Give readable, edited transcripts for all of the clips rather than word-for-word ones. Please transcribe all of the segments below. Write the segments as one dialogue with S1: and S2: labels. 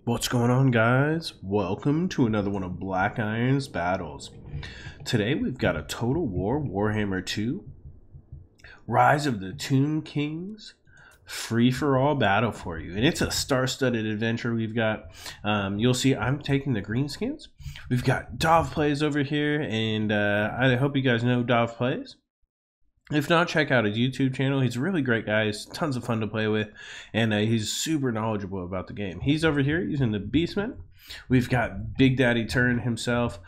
S1: What's going on, guys? Welcome to another one of Black Iron's battles. Today we've got a Total War Warhammer 2 Rise of the Tomb Kings free-for-all battle for you, and it's a star-studded adventure. We've got you'll see I'm taking the Greenskins. We've got DahvPlays over here, and I hope you guys know DahvPlays. If not, check out his YouTube channel. He's a really great guy. He's tons of fun to play with, and he's super knowledgeable about the game. He's over here using the Beastmen. We've got Big Daddy Turin himself.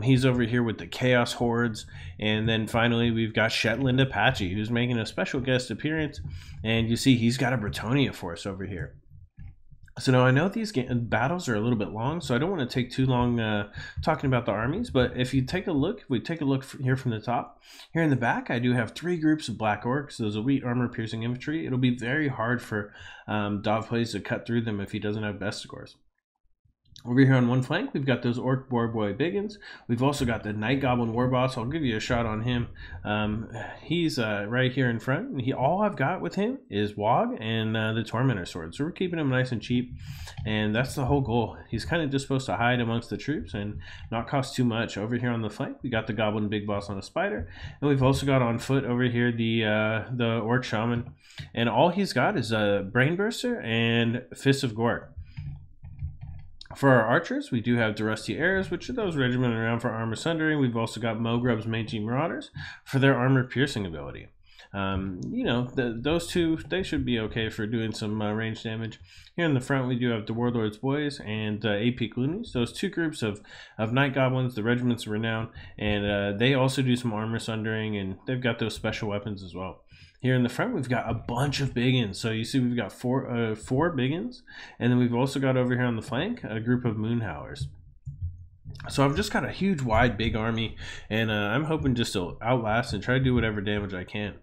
S1: He's over here with the Chaos Hordes. And then finally, we've got Shetland Apache, who's making a special guest appearance. And you see he's got a Bretonnia force over here. So now I know these battles are a little bit long, so I don't want to take too long talking about the armies. But if you take a look, if we take a look here from the top, here in the back, I do have 3 groups of Black Orcs, those elite armor-piercing infantry. It'll be very hard for DahvPlays to cut through them if he doesn't have best scores. Over here on one flank, we've got those Orc Boar Boy Biggins. We've also got the Night Goblin Warboss. I'll give you a shot on him. He's right here in front. All I've got with him is Wog and the Tormentor Sword. So we're keeping him nice and cheap, and that's the whole goal. He's kind of just supposed to hide amongst the troops and not cost too much. Over here on the flank, we got the Goblin Big Boss on a Spider, and we've also got on foot over here the Orc Shaman, and all he's got is a Brainburster and Fist of Gork. For our archers, we do have the Rusty Arrows, which are those regimented around for armor sundering. We've also got Mogrub's Mangy Marauders for their armor piercing ability. You know, those two, they should be okay for doing some range damage. Here in the front, we do have the Warlord's Boys and AP Gloonies. Those 2 groups of Night Goblins, the Regiments of Renown, and they also do some armor sundering, and they've got those special weapons as well. Here in the front, we've got a bunch of Biggins. So you see we've got four Biggins, and then we've also got over here on the flank a group of Moonhowers. So I've just got a huge, wide, big army, and I'm hoping just to outlast and try to do whatever damage I can.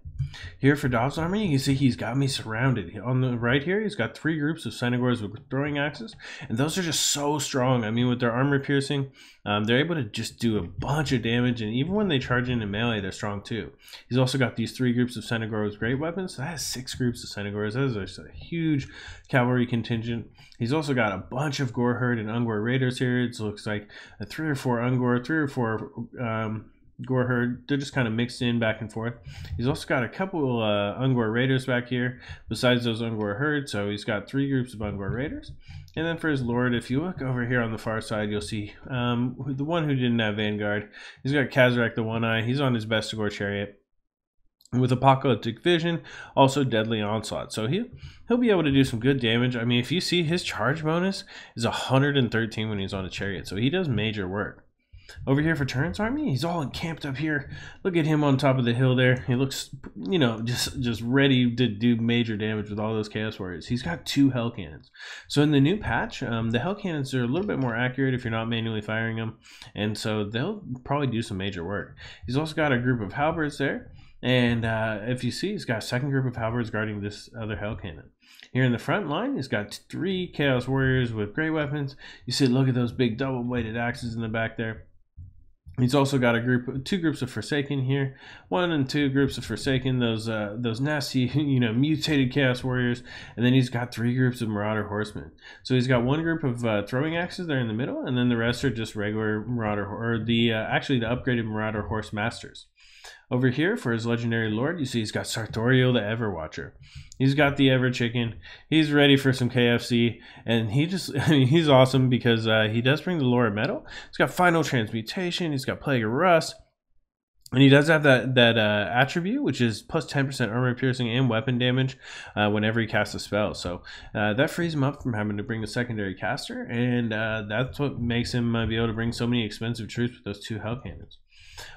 S1: Here for Dahv's army, you can see he's got me surrounded. On the right here, he's got 3 groups of Centaurs with throwing axes, and those are just so strong. I mean, with their armor piercing, they're able to just do a bunch of damage, and even when they charge into melee, they're strong too. He's also got these 3 groups of Centaurs with great weapons, so that has 6 groups of Centaurs. That is a huge cavalry contingent. He's also got a bunch of Goreherd and Ungor Raiders here. It looks like 3 or 4 Ungor, 3 or 4 Goreherd. They're just kind of mixed in back and forth. He's also got a couple Ungor Raiders back here besides those Ungor Herds, so he's got 3 groups of Ungor Raiders. And then for his Lord, if you look over here on the far side, you'll see the one who didn't have Vanguard. He's got Khazrak the One Eye. He's on his Bestigor Chariot with Apocalyptic Vision, also Deadly Onslaught. So he'll be able to do some good damage. I mean, if you see, his charge bonus is 113 when he's on a chariot, so he does major work. Over here for Turin's army, he's all encamped up here. Look at him on top of the hill there. He looks, you know, just ready to do major damage with all those Chaos Warriors. He's got 2 Hell Cannons. So in the new patch, the Hell Cannons are a little bit more accurate if you're not manually firing them, and so they'll probably do some major work. He's also got a group of Halberds there, and if you see, he's got a 2nd group of Halberds guarding this other Hell Cannon. Here in the front line, he's got 3 Chaos Warriors with great weapons. You see, look at those big double-bladed axes in the back there. He's also got 2 groups of Forsaken here, 1 and 2 groups of Forsaken, those nasty, you know, mutated Chaos Warriors, and then he's got 3 groups of Marauder Horsemen. So he's got 1 group of throwing axes there in the middle, and then the rest are just regular Marauder, or actually the upgraded Marauder Horse Masters. Over here for his legendary lord, you see he's got Sarthorael the Everwatcher. He's got the Ever Chicken. He's ready for some KFC, and he's awesome because he does bring the Lore of Metal. He's got Final Transmutation. He's got Plague of Rust, and he does have that attribute, which is plus 10% armor piercing and weapon damage whenever he casts a spell. So that frees him up from having to bring a secondary caster, and that's what makes him be able to bring so many expensive troops with those 2 Hell Cannons.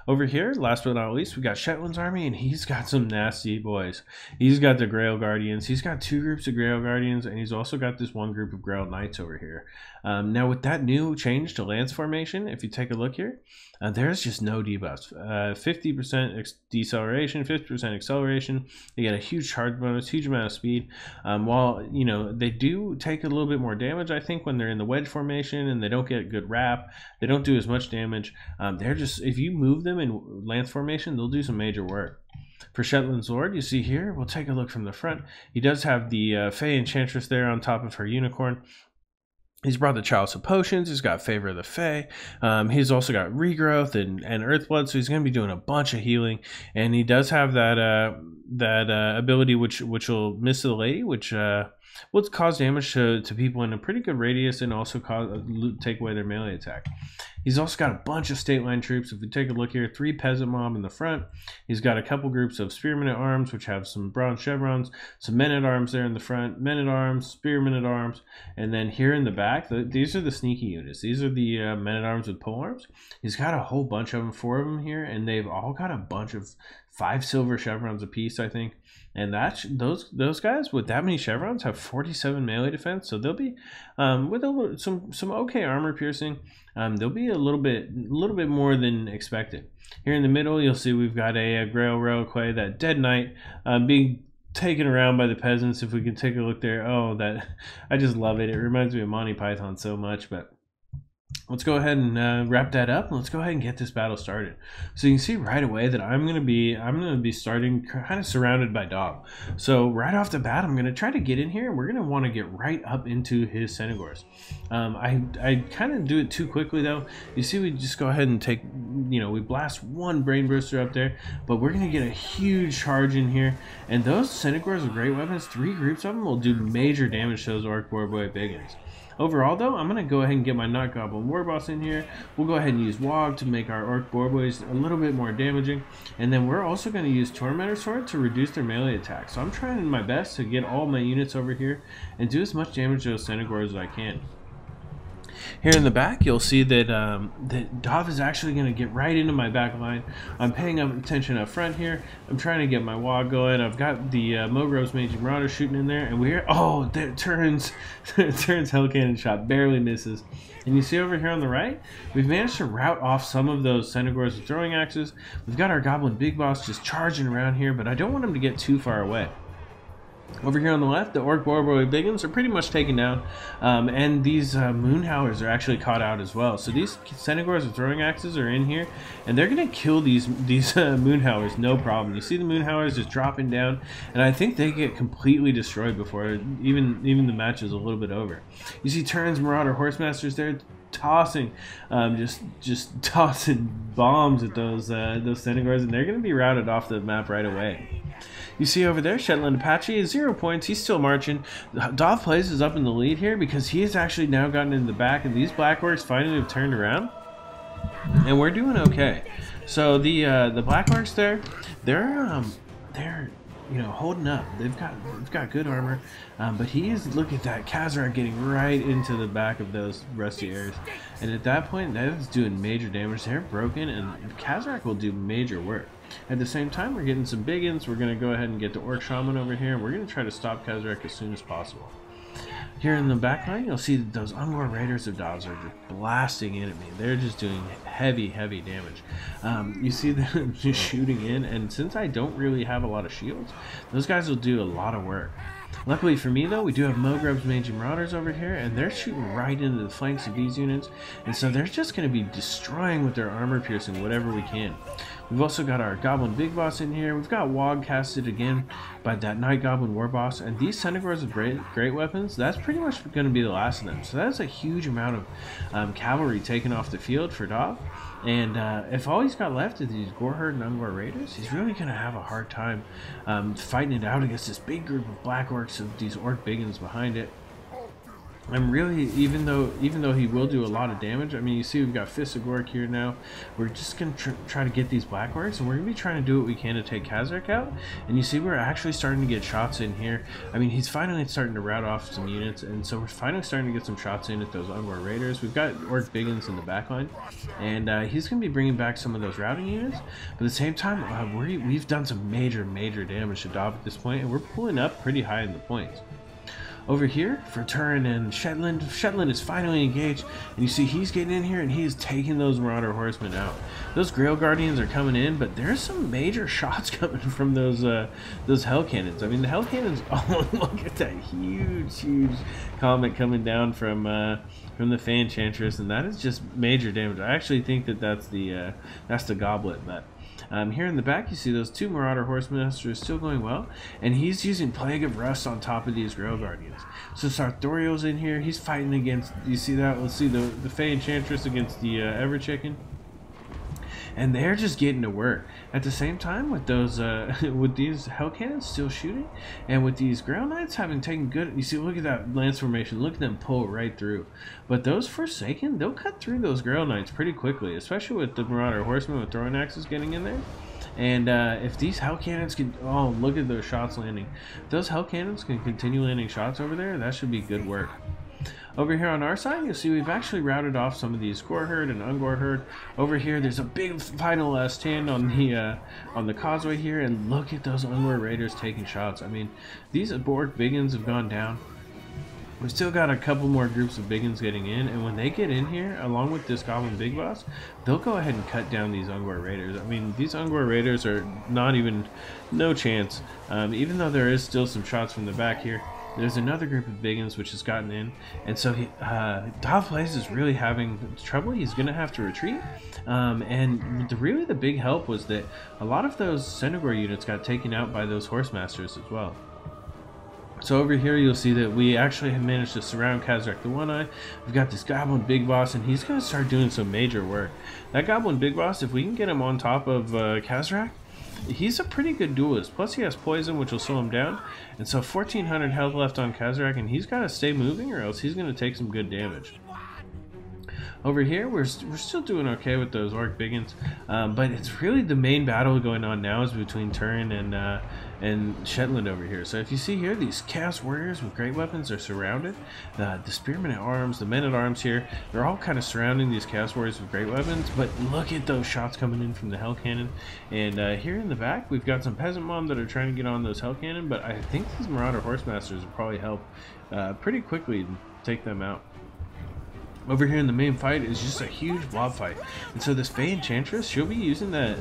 S1: Over here, last but not least, we got Shetland's army, and he's got some nasty boys. He's got the Grail Guardians. He's got 2 groups of Grail Guardians, and he's also got this 1 group of Grail Knights over here. Now, with that new change to Lance formation, if you take a look here, there's just no debuffs. 50% deceleration, 50% acceleration. They get a huge charge bonus, huge amount of speed. While, you know, they do take a little bit more damage, I think, when they're in the wedge formation and they don't get good wrap. They don't do as much damage. They're just, if you move them in Lance formation, they'll do some major work. For Shetland's Lord, you see here, we'll take a look from the front. He does have the Fey Enchantress there on top of her unicorn. He's brought the Chalice of Potions. He's got Favor of the Fey. He's also got Regrowth and Earthblood, so he's going to be doing a bunch of healing. And he does have that ability which will Miss the Lady, which will cause damage to people in a pretty good radius and also take away their melee attack. He's also got a bunch of state line troops. If we take a look here, 3 peasant mob in the front. He's got a couple groups of spearmen at arms, which have some bronze chevrons, some men at arms there in the front, men at arms, spearmen at arms, and then here in the back, these are the sneaky units. These are the men at arms with pole arms. He's got a whole bunch of them, 4 of them here, and they've all got a bunch of 5 silver chevrons apiece, I think. And that's those guys with that many chevrons have 47 melee defense, so they'll be with some okay armor piercing. They'll be a little bit more than expected. Here in the middle, you'll see we've got a Grail Reliquary, that Dead Knight, being taken around by the peasants. If we can take a look there, oh, that I just love it. It reminds me of Monty Python so much, but. Let's go ahead and wrap that up. Let's go ahead and get this battle started. So you can see right away that I'm gonna be starting kind of surrounded by Dav. So right off the bat, I'm gonna try to get in here, and we're gonna want to get right up into his Senegors. I kind of do it too quickly though. You see, we just go ahead and take, we blast 1 brain burster up there, but we're gonna get a huge charge in here, and those Senegors are great weapons. 3 groups of them will do major damage to those Orc Boy Biggins. Overall, though, I'm going to go ahead and get my Night Goblin Warboss in here. We'll go ahead and use Wog to make our Orc Boys a little bit more damaging. And then we're also going to use Tormentor Sword to reduce their melee attack. So I'm trying my best to get all my units over here and do as much damage to those Senegors as I can. Here in the back, you'll see that that Dav is actually going to get right into my back line. I'm paying attention up front here. I'm trying to get my Wog going. I've got the Mogrove's Mage Marauder shooting in there, and Turin's Hell Cannon shot barely misses. And you see over here on the right, we've managed to rout off some of those Senegors with throwing axes. We've got our Goblin Big Boss just charging around here, but I don't want him to get too far away. Over here on the left, the Orc Boy Biggins are pretty much taken down, and these Moonhowlers are actually caught out as well. So these Senegors with throwing axes are in here, and they're going to kill these Moonhowlers, no problem. You see the Moonhowlers just dropping down, and I think they get completely destroyed before even the match is a little bit over. You see Turin's Marauder Horsemasters there, tossing just tossing bombs at those Senegors, and they're going to be routed off the map right away. You see over there, Shetland Apache is 0 points. He's still marching. DahvPlays is up in the lead here because he has actually now gotten in the back, and these Black Orcs finally have turned around, and we're doing okay. So the Black Orcs they're holding up. They've got good armor, but he is, look at that, Khazrak getting right into the back of those rusty areas, and at that point that is doing major damage. They're broken, and Khazrak will do major work. At the same time, we're getting some biggins. We're going to go ahead and get the Orc Shaman over here, and we're going to try to stop Khazrak as soon as possible. Here in the back line, you'll see that those Ungor Raiders of Davs are just blasting in at me. They're just doing heavy damage. You see them just shooting in, and since I don't really have a lot of shields, those guys will do a lot of work. Luckily for me, though, we do have Mogrove's Mage Marauders over here, and they're shooting right into the flanks of these units, and so they're just going to be destroying with their armor piercing whatever we can. We've also got our Goblin Big Boss in here. We've got Wog casted again by that Night Goblin War Boss, and these Senegors with great weapons, that's pretty much going to be the last of them. So that's a huge amount of cavalry taken off the field for Dav. And if all he's got left is these Goreherd and Ungor Raiders, he's really going to have a hard time fighting it out against this big group of Black Orcs of these Orc Biggins behind it. I'm really, even though he will do a lot of damage, I mean, you see we've got Fists of Gork here now. We're just going to try to get these Black Orcs, and we're going to be trying to do what we can to take Khazrak out. And you see we're actually starting to get shots in here. I mean, he's finally starting to rout off some units, and so we're finally starting to get some shots in at those Ungor Raiders. We've got Orc Biggins in the back line, and he's going to be bringing back some of those routing units. But at the same time, we've done some major damage to Dav at this point, and we're pulling up pretty high in the points. Over here, for Turin and Shetland is finally engaged, and you see he's getting in here and he is taking those Marauder Horsemen out. Those Grail Guardians are coming in, but there's some major shots coming from those Hell Cannons. I mean, the Hell Cannons, oh, look at that huge comet coming down from the Fey Enchantress, and that is just major damage. I actually think that that's the Goblet, but Here in the back, you see those two Marauder Horsemasters still going well, and he's using Plague of Rust on top of these Grail Guardians. So Sarthorael's in here. He's fighting against. You see that? Let's see the Fey Enchantress against the Ever Chicken. And they're just getting to work. At the same time, with those, with these Hell Cannons still shooting, and with these Grail Knights having taken good, you see, look at that lance formation. Look at them pull right through. But those Forsaken, they'll cut through those Grail Knights pretty quickly, especially with the Marauder Horsemen with throwing axes getting in there. And if these Hell Cannons can, oh, look at those shots landing. If those Hell Cannons can continue landing shots over there, that should be good work. Over here on our side, you'll see we've actually routed off some of these Gore Herd and Ungore Herd. Over here, there's a big final stand on the causeway here, and look at those Ungore Raiders taking shots. I mean, these Borg Biggins have gone down. We've still got a couple more groups of Biggins getting in, and when they get in here, along with this Goblin Big Boss, they'll go ahead and cut down these Ungore Raiders. I mean, these Ungore Raiders are not even, no chance. Even though there is still some shots from the back here. There's another group of Biggins which has gotten in, and so DahvPlays is really having trouble. He's going to have to retreat, and really the big help was that a lot of those Centaur units got taken out by those Horsemasters as well. So over here you'll see that we actually have managed to surround Khazrak the One-Eye. We've got this Goblin Big Boss, and he's going to start doing some major work. That Goblin Big Boss, if we can get him on top of Khazrak, he's a pretty good duelist. Plus he has poison, which will slow him down. And so 1400 health left on Khazrak, and he's got to stay moving or else he's going to take some good damage. Over here, we're still doing okay with those Orc Biggins, but it's really the main battle going on now is between Turin and Shetland over here. So if you see here, these Chaos Warriors with great weapons are surrounded. The Spearmen at Arms, the Men at Arms here, they're all kind of surrounding these Chaos Warriors with great weapons, but look at those shots coming in from the Hell Cannon. And here in the back, we've got some Peasant Mom that are trying to get on those Hell Cannon, but I think these Marauder Horsemasters will probably help pretty quickly take them out. Over here in the main fight is just a huge blob fight. And so this Fey Enchantress, she'll be using that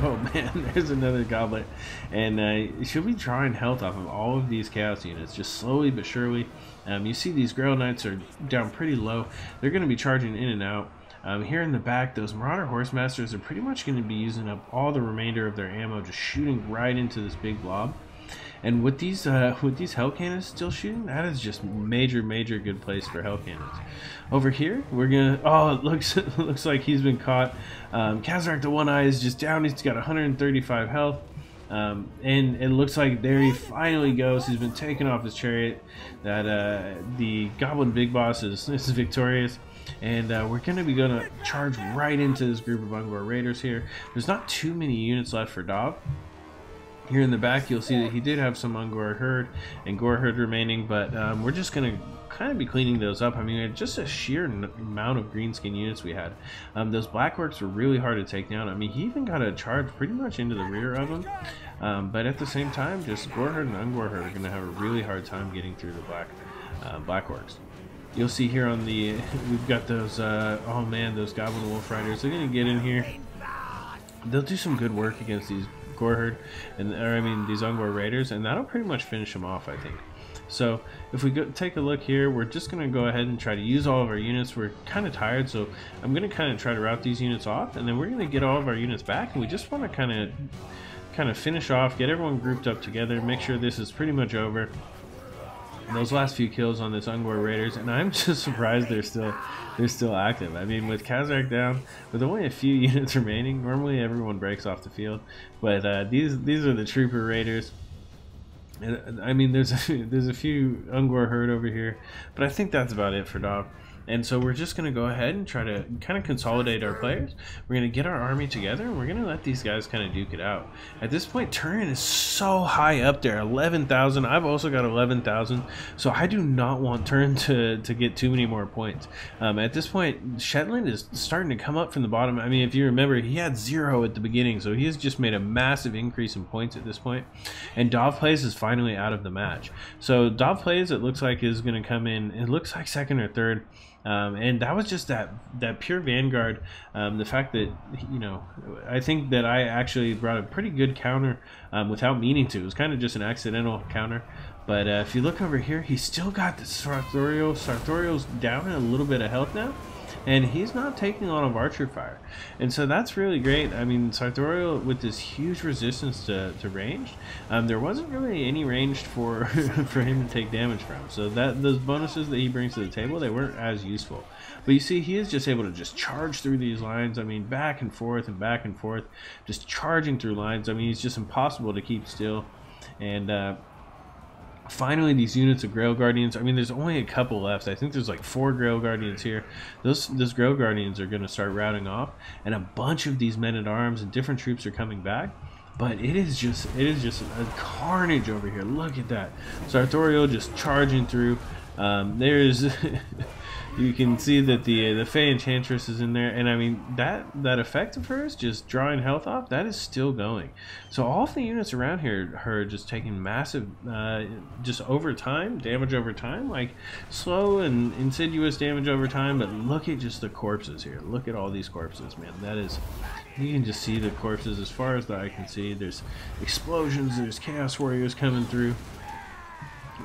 S1: oh man, there's another goblet. And she'll be drawing health off of all of these chaos units, just slowly but surely. You see these Grail Knights are down pretty low. They're going to be charging in and out. Here in the back, those Marauder Horsemasters are pretty much going to be using up all the remainder of their ammo, just shooting right into this big blob. And with these Hell Cannons still shooting, that is just major good place for Hell Cannons. Over here, we're gonna, oh, it looks like he's been caught. Khazrak the One-Eye is just down. He's got 135 health. And it looks like there he finally goes. He's been taken off his chariot. That the Goblin Big Boss is victorious. And we're going to be charge right into this group of Ungore Raiders here. There's not too many units left for Dav. Here in the back, you'll see that he did have some Ungore Herd and Gore Herd remaining, but we're just going to kind of be cleaning those up. I mean, just a sheer amount of Greenskin units we had. Those Black Orcs were really hard to take down. I mean, he even got a charge pretty much into the rear of them. But at the same time, just Gore Herd and Ungore Herd are going to have a really hard time getting through the Black Orcs. You'll see here on the, we've got those, oh man, those Goblin Wolf Riders. They're going to get in here. They'll do some good work against these Gore Herd, these Ungore Raiders, and that'll pretty much finish them off, I think. So if we take a look here, we're just going to go ahead and try to use all of our units. We're kind of tired, so I'm going to kind of try to route these units off, and then we're going to get all of our units back, and we just want to kind of finish off, get everyone grouped up together, make sure this is pretty much over. Those last few kills on this Ungore Raiders, and I'm just surprised they're still active. I mean, with Khazrak down, with only a few units remaining, normally everyone breaks off the field, but these are the Trooper Raiders. And, I mean, there's a few Ungore Herd over here, but I think that's about it for Dav. And so we're just going to go ahead and try to kind of consolidate our players. We're going to get our army together, and we're going to let these guys kind of duke it out. At this point, Turin is so high up there, 11,000. I've also got 11,000, so I do not want Turin to get too many more points. At this point, Shetland is starting to come up from the bottom. I mean, if you remember, he had 0 at the beginning, so he has just made a massive increase in points at this point. And DahvPlays is finally out of the match. So DahvPlays, it looks like, is going to come in, it looks like second or third. And that was just that pure Vanguard. The fact that, you know, I think that I actually brought a pretty good counter without meaning to. It was kind of just an accidental counter. But if you look over here, he's still got the Sarthorael. Sarthorael's down in a little bit of health now. and he's not taking a lot of archer fire, and so that's really great. I mean, Sarthorael with this huge resistance to ranged, there wasn't really any ranged for for him to take damage from, so that those bonuses that he brings to the table, they weren't as useful. But you see, he is just able to just charge through these lines. I mean, back and forth, just charging through lines. I mean, it's just impossible to keep still. And finally, these units of Grail Guardians, I mean, there's only a couple left. I think there's like 4 Grail Guardians here. Those Grail Guardians are going to start routing off, and a bunch of these men-at-arms and different troops are coming back. But it is just a carnage over here. Look at that. Sarthorael just charging through. There's you can see that the Fey Enchantress is in there, and I mean that effect of hers, just drawing health off, that is still going. So all of the units around here are just taking massive, just over time, damage over time, like slow and insidious damage over time. But look at just the corpses here. Look at all these corpses, man. That is, you can just see the corpses as far as the eye can see. There's explosions. There's Chaos Warriors coming through.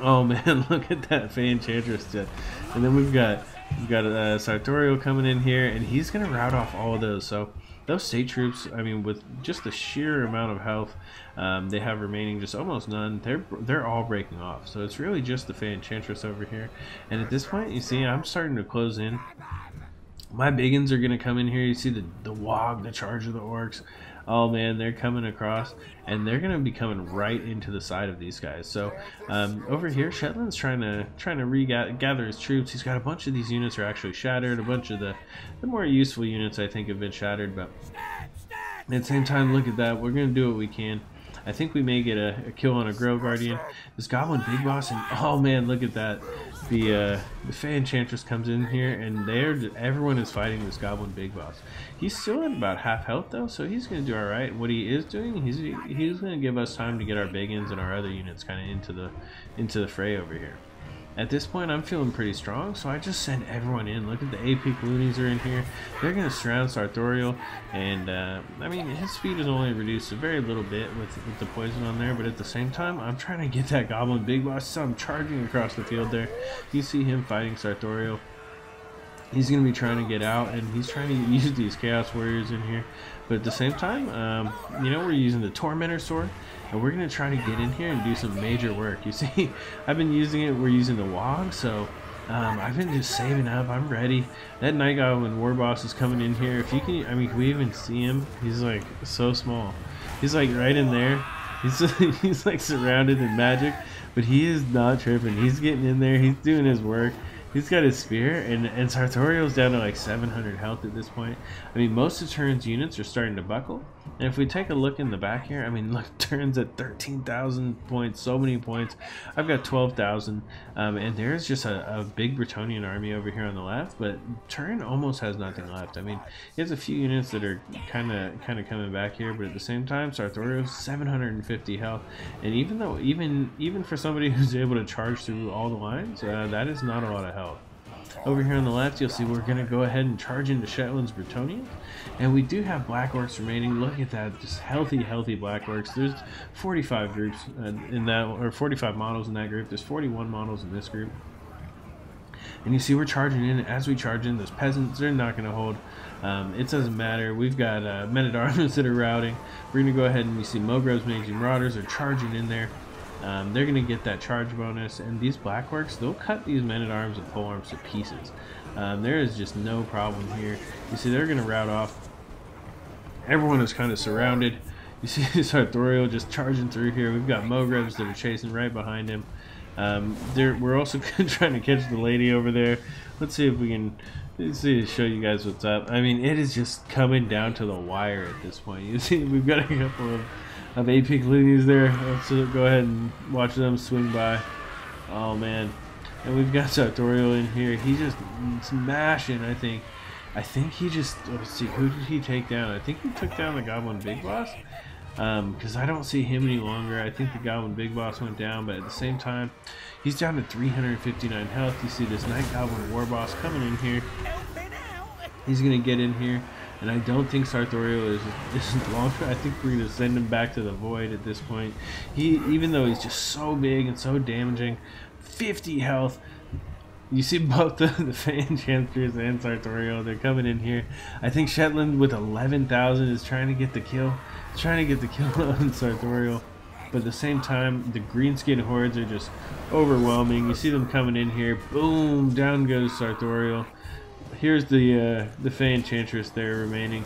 S1: Oh man, look at that Fey Enchantress. And then we've got Sarthorael coming in here, and he's gonna rout off all of those. So those state troops, I mean, with just the sheer amount of health they have remaining, just almost none, they're all breaking off. So it's really just the Fey Enchantress over here. And at this point, you see, I'm starting to close in. My biggins are gonna come in here. You see the Wog, the Charge of the Orcs. Oh man, they're coming across, and they're gonna be coming right into the side of these guys. So over here, Shetland's trying to regather his troops. He's got a bunch of these units are actually shattered. A bunch of the more useful units, I think, have been shattered. But at the same time, look at that. We're gonna do what we can. I think we may get a kill on a Grail Guardian. This Goblin Big Boss, and oh man, look at that. The Fey Enchantress comes in here, and everyone is fighting this Goblin Big Boss. He's still at about half health though, so he's going to do all right. What he is doing, he's going to give us time to get our biggins and our other units kind of into the fray over here. At this point, I'm feeling pretty strong, so I just send everyone in. Look at the AP loonies are in here. They're going to surround Sarthorael, and I mean, his speed is only reduced a very little bit with the poison on there, but at the same time, I'm trying to get that Goblin Big Boss, so I'm charging across the field there. You see him fighting Sarthorael. He's going to be trying to get out, and he's trying to use these Chaos Warriors in here. But at the same time, you know, we're using the Tormentor Sword, and we're going to try to get in here and do some major work. You see, I've been using it. We're using the Wog, so I've been just saving up. I'm ready. That Night Goblin War Boss is coming in here. If you can, I mean, can we even see him? He's like so small. He's like right in there. He's like surrounded in magic, but he is not tripping. He's getting in there. He's doing his work. He's got his spear, and Sarthorael's down to like 700 health at this point. I mean, most of Turin's units are starting to buckle. And if we take a look in the back here, I mean, look, Turin's at 13,000 points, so many points. I've got 12,000, and there's just a big Bretonnian army over here on the left, but Turin almost has nothing left. I mean, he has a few units that are kind of coming back here, but at the same time, Sarthorael's 750 health, and even though even for somebody who's able to charge through all the lines, that is not a lot of health. Over here on the left, you'll see we're going to go ahead and charge into Shetland's Bretonnia. And we do have Black Orcs remaining. Look at that, just healthy Black Orcs. There's 45 groups in that, or 45 models in that group. There's 41 models in this group. And you see we're charging in. As we charge in, those peasants, they're not going to hold. It doesn't matter. We've got men-at-arms that are routing. We're going to go ahead and you see Mogreb's Managing Marauders are charging in there. They're going to get that charge bonus, and these Black Orcs, they'll cut these men-at-arms and polearms to pieces. There is just no problem here. You see, they're going to rout off. Everyone is kind of surrounded. You see Sarthorael just charging through here. We've got Mogrebs that are chasing right behind him. We're also trying to catch the lady over there. Let's see if we can show you guys what's up. I mean, it is just coming down to the wire at this point. You see, we've got a couple of AP loonies there. Let's go ahead and watch them swing by. Oh man, and we've got Sarthorael in here. He's just smashing. I think he just, let's see, who did he take down? I think he took down the Goblin Big Boss, because I don't see him any longer. I think the Goblin Big Boss went down, but at the same time, he's down to 359 health. You see this Night Goblin War Boss coming in here. He's gonna get in here. And I don't think Sarthorael is long. I think we're going to send him back to the void at this point. Even though he's just so big and so damaging, 50 health. You see both the Fey Enchantress and Sarthorael. They're coming in here. I think Shetland with 11,000 is trying to get the kill. Trying to get the kill on Sarthorael. But at the same time, the Greenskin hordes are just overwhelming. You see them coming in here. Boom! Down goes Sarthorael. Here's the Fey Enchantress there remaining.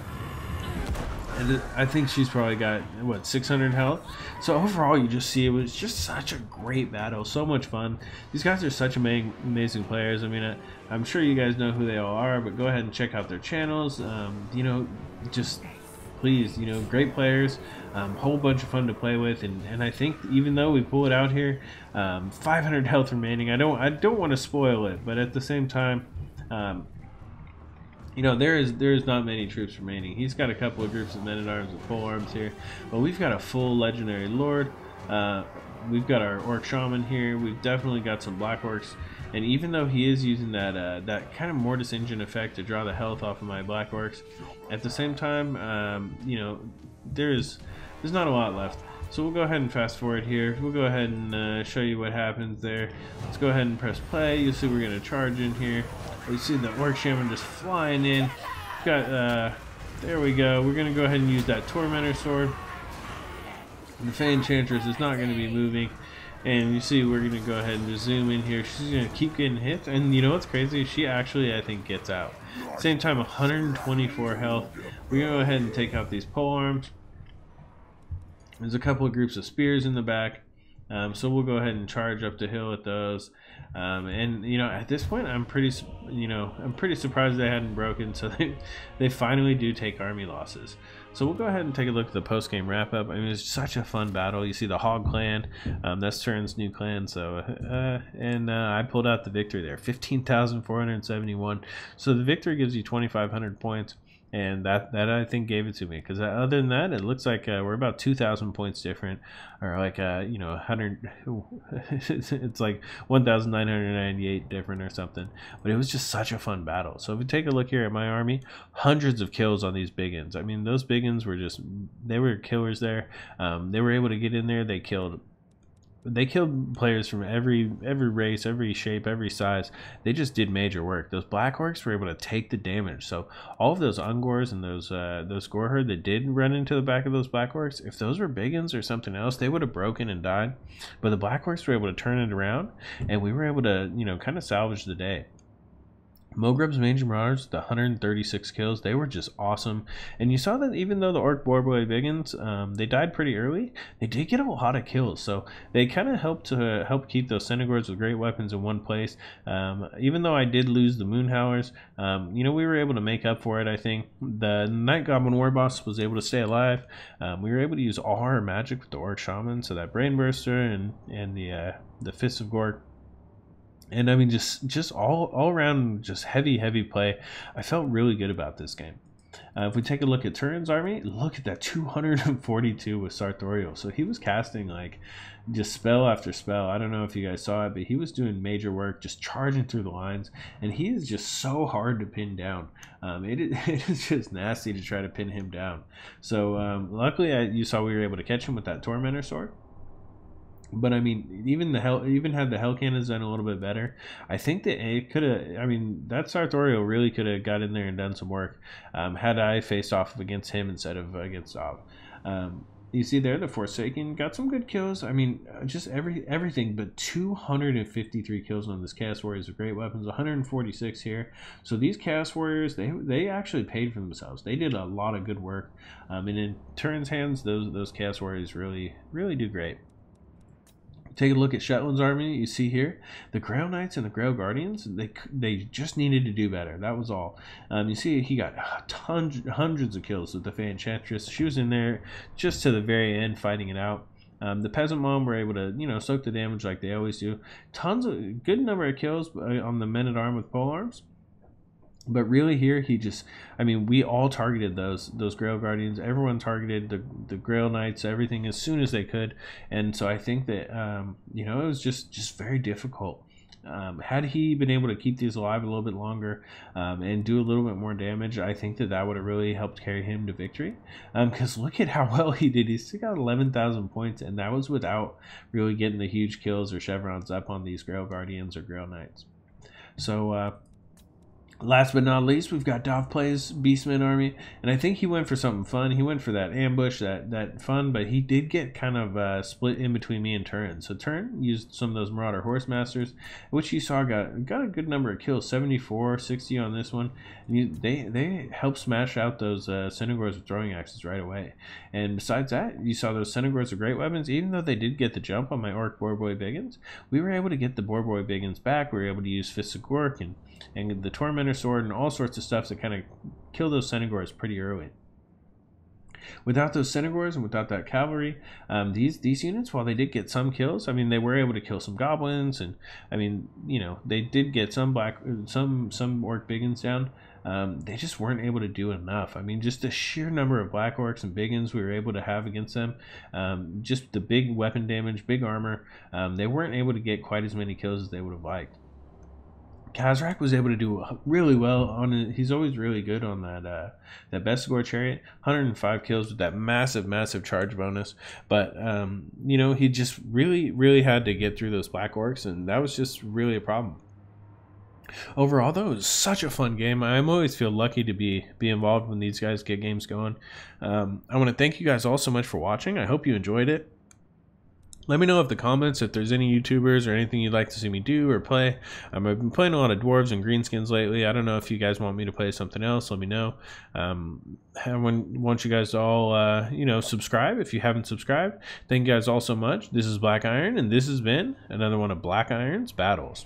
S1: And I think she's probably got, what, 600 health? So overall, you just see it was just such a great battle. So much fun. These guys are such amazing players. I mean, I'm sure you guys know who they all are, but go ahead and check out their channels. You know, just please, you know, great players. Whole bunch of fun to play with. And I think even though we pull it out here, 500 health remaining. I don't want to spoil it, but at the same time, you know, there is not many troops remaining. He's got a couple of groups of men-at-arms with pole arms here, but we've got a full legendary lord. We've got our orc shaman here. We've definitely got some black orcs, and even though he is using that kind of mortis engine effect to draw the health off of my black orcs, at the same time, you know, there's not a lot left. So we'll go ahead and fast forward here. We'll go ahead and show you what happens there. Let's go ahead and press play. You'll see we're going to charge in here. You see the orc shaman just flying in. Got there we go. We're going to go ahead and use that tormentor sword. And the Fey Enchantress is not going to be moving. And you see we're going to go ahead and just zoom in here. She's going to keep getting hit. And you know what's crazy? She actually, I think, gets out. Same time, 124 health. We're going to go ahead and take out these pole arms. There's a couple of groups of spears in the back, so we'll go ahead and charge up the hill at those. And you know, at this point, I'm pretty surprised they hadn't broken. So they finally do take army losses. So we'll go ahead and take a look at the post game wrap up. I mean, it's such a fun battle. You see the Hog clan, that's Turin's new clan. So I pulled out the victory there, 15,471. So the victory gives you 2,500 points. And that I think gave it to me, because other than that, it looks like we're about 2,000 points different, or like you know, 100. It's like 1,998 different or something. But it was just such a fun battle. So if we take a look here at my army, hundreds of kills on these biggins. I mean, those biggins were they were killers there. They were able to get in there. They killed players from every race, every shape, every size. They just did major work. Those black orcs were able to take the damage. So all of those ungors and those gore herd that did run into the back of those black orcs, if those were biggins or something else, they would have broken and died. But the black orcs were able to turn it around, and we were able to, you know, kind of salvage the day. Mogreb's Major Marauders, the 136 kills, they were just awesome. And you saw that even though the Orc Boarboy Biggins, they died pretty early, they did get a lot of kills. So they kind of helped to help keep those Centaurs with great weapons in one place. Even though I did lose the Moonhowlers, you know, we were able to make up for it, I think. The Night Goblin Warboss was able to stay alive. We were able to use all our magic with the Orc Shaman, so that Brainburster and the Fist of Gork. And I mean, just all around, just heavy play. I felt really good about this game. If we take a look at Turin's army, look at that 242 with Sarthorael. So he was casting like just spell after spell. I don't know if you guys saw it, but he was doing major work, just charging through the lines. And he is just so hard to pin down. It is just nasty to try to pin him down. So luckily, you saw we were able to catch him with that Tormentor sword. But I mean, even had the hell cannons done a little bit better, I think that it could have. I mean, that Sarthorael really could have got in there and done some work. Had I faced off against him instead of against Dav. You see there, the Forsaken got some good kills. I mean, just everything, but 253 kills on this Chaos Warriors with great weapons, 146 here. So these Chaos Warriors, they actually paid for themselves. They did a lot of good work. And in Turin's hands, those Chaos Warriors really do great. Take a look at Shetland's army. You see here, the Grail Knights and the Grail Guardians, they just needed to do better. That was all. You see he got hundreds of kills with the Fey Enchantress. She was in there just to the very end fighting it out. The Peasant Mom were able to, you know, soak the damage like they always do. Good number of kills on the Men-at-Arms with polearms. But really here, we all targeted those Grail Guardians. Everyone targeted the Grail Knights, everything as soon as they could. And so I think that, you know, it was just very difficult. Had he been able to keep these alive a little bit longer and do a little bit more damage, I think that would have really helped carry him to victory. Because look at how well he did. He still got 11,000 points, and that was without really getting the huge kills or chevrons up on these Grail Guardians or Grail Knights. So last but not least, we've got DahvPlays Beastmen army, and I think he went for something fun. He went for that ambush, that fun, but he did get kind of split in between me and Turin. So Turin used some of those Marauder Horse Masters, which you saw got a good number of kills, 74, 60 on this one. And they helped smash out those Centaurs with throwing axes right away. And besides that, you saw those Centaurs with great weapons. Even though they did get the jump on my Orc Boarboy Biggins, we were able to get the Boarboy Biggins back. We were able to use Fists of Gork and the Tormentor Sword and all sorts of stuff that kind of kill those Centaurs pretty early. Without those Centaurs and without that cavalry, these units, while they did get some kills, I mean, they were able to kill some goblins, and I mean, you know, they did get some Orc Biggins down. They just weren't able to do enough. I mean, just the sheer number of Black Orcs and Biggins we were able to have against them, just the big weapon damage, big armor, they weren't able to get quite as many kills as they would have liked. Khazrak was able to do really well on it. He's always really good on that Bestigor chariot. 105 kills with that massive charge bonus. But you know, he just really had to get through those Black Orcs, and that was just really a problem. Overall, though, it was such a fun game. I always feel lucky to be involved when these guys get games going. I want to thank you guys all so much for watching. I hope you enjoyed it. Let me know in the comments if there's any YouTubers or anything you'd like to see me do or play. I've been playing a lot of Dwarves and Greenskins lately. I don't know if you guys want me to play something else. Let me know. I want you guys to all, you know, subscribe if you haven't subscribed. Thank you guys all so much. This is Black Iron, and this has been another one of Black Iron's Battles.